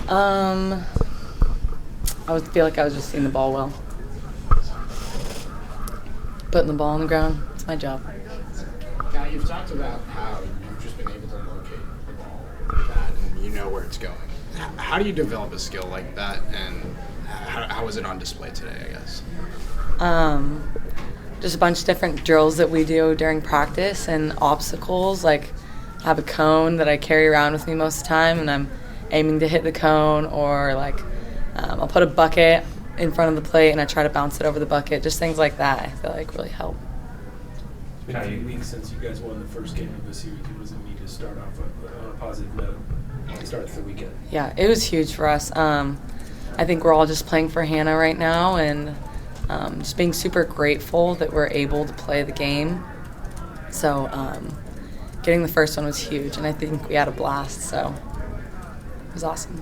I would feel like I was just seeing the ball well. Putting the ball on the ground, it's my job. Now, you've talked about how you've just been able to locate the ball like that and you know where it's going. How do you develop a skill like that, and how was it on display today, I guess? Just a bunch of different drills that we do during practice and obstacles. Like, I have a cone that I carry around with me most of the time, and I'm aiming to hit the cone, or like I'll put a bucket in front of the plate and I try to bounce it over the bucket. Just things like that I feel like really help. It's been a few weeks since you guys won the first game of the series. Was it neat to start off on a positive note to start the weekend? Yeah, it was huge for us. I think we're all just playing for Hannah right now, and just being super grateful that we're able to play the game. So getting the first one was huge, and I think we had a blast, so it was awesome.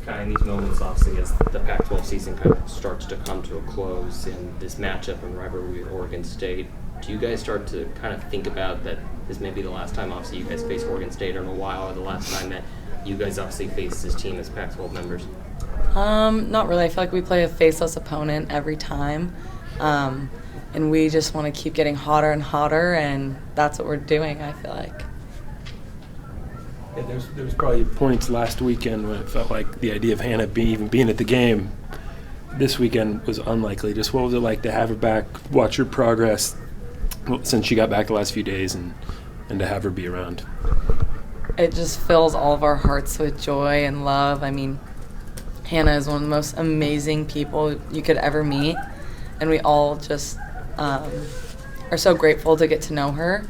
Kind of in these moments, obviously, as the Pac-12 season kind of starts to come to a close in this matchup and rivalry with Oregon State, do you guys start to kind of think about that this may be the last time, obviously, you guys face Oregon State in a while, or the last time that you guys obviously face this team as Pac-12 members? Not really. I feel like we play a faceless opponent every time, and we just want to keep getting hotter and hotter, and that's what we're doing, I feel like. Yeah, there was probably points last weekend when it felt like the idea of Hannah being at the game this weekend was unlikely. Just what was it like to have her back, watch her progress since she got back the last few days, and to have her be around? It just fills all of our hearts with joy and love. I mean, Hannah is one of the most amazing people you could ever meet, and we all just are so grateful to get to know her.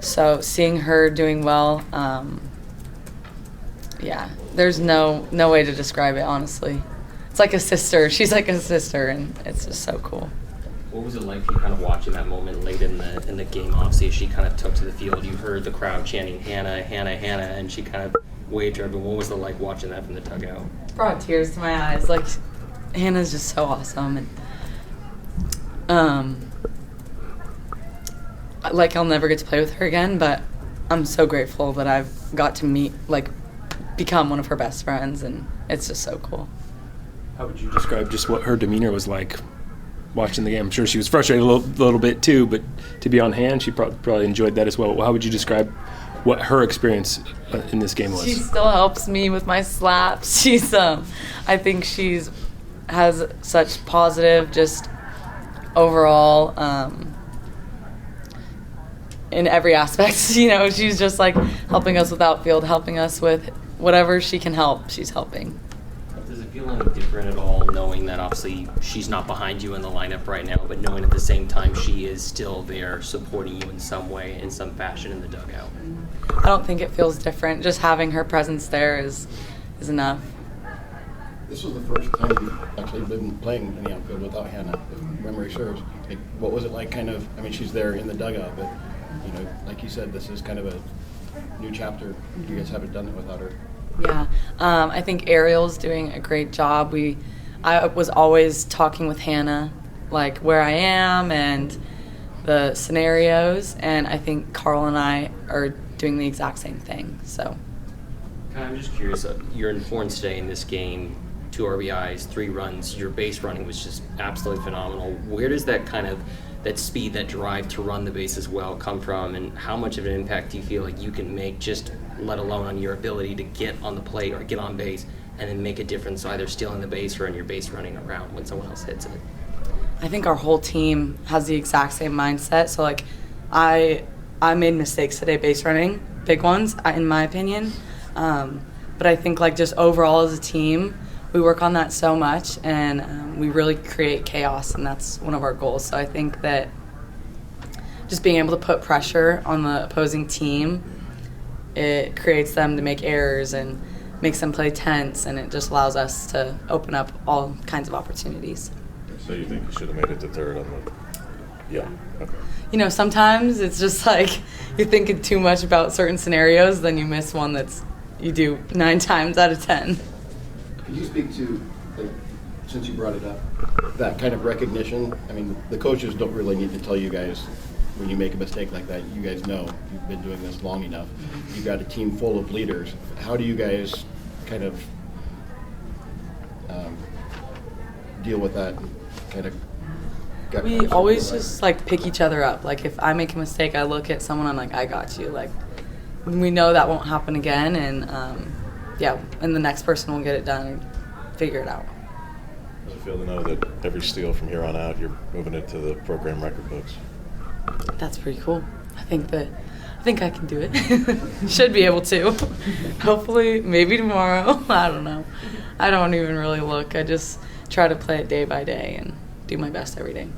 So seeing her doing well, yeah, there's no way to describe it, honestly. It's like a sister. She's like a sister, and it's just so cool. What was it like for you kind of watching that moment late in the game? Obviously, she kind of took to the field. You heard the crowd chanting, "Hannah, Hannah, Hannah," and she kind of waved to everyone. What was it like watching that from the dugout? Brought tears to my eyes. Like, Hannah's just so awesome, and like, I'll never get to play with her again, but I'm so grateful that I've got to become one of her best friends, and it's just so cool. How would you describe just what her demeanor was like watching the game? I'm sure she was frustrated a little bit too, but to be on hand, she probably enjoyed that as well. How would you describe what her experience in this game was? She still helps me with my slaps. She's I think has such positive, just overall, in every aspect. You know, she's just like helping us with outfield, helping us with whatever she can help, she's helping. Does it feel any different at all, knowing that obviously she's not behind you in the lineup right now, but knowing at the same time she is still there supporting you in some way, in some fashion in the dugout? I don't think it feels different. Just having her presence there is enough. This was the first time you've actually been playing in the outfield without Hannah, if memory serves. Like, what was it like she's there in the dugout, but, like you said, this is kind of a new chapter. You guys haven't done it without her. Yeah. I think Ariel's doing a great job. I was always talking with Hannah, like where I am and the scenarios, and I think Carl and I are doing the exact same thing. So, I'm just curious. You're informed today in this game, 2 RBIs, 3 runs. Your base running was just absolutely phenomenal. Where does that kind of that speed, that drive to run the bases well come from, and how much of an impact do you feel like you can make, just let alone on your ability to get on the plate or get on base and then make a difference, either stealing the base or in your base running around when someone else hits it? I think our whole team has the exact same mindset. So, like, I made mistakes today base running, big ones, in my opinion. But I think, like, just overall as a team, we work on that so much, and we really create chaos, and that's one of our goals. So I think that just being able to put pressure on the opposing team, it creates them to make errors and makes them play tense, and it just allows us to open up all kinds of opportunities. So you think you should have made it to third on the... Yeah, okay. Sometimes it's just like you're thinking too much about certain scenarios, then you miss one you do 9 times out of 10. Could you speak to, since you brought it up, that kind of recognition? I mean, the coaches don't really need to tell you guys when you make a mistake like that. You guys know. You've been doing this long enough. You've got a team full of leaders. How do you guys kind of deal with that and kind of We always just like pick each other up. Like if I make a mistake, I look at someone, I'm like, I got you. Like we know that won't happen again, and and the next person will get it done and figure it out. Does it feel to know that every steal from here on out, you're moving it to the program record books? That's pretty cool. I think I can do it. Should be able to. Hopefully, maybe tomorrow. I don't know. I don't even really look. I just try to play it day by day and do my best every day.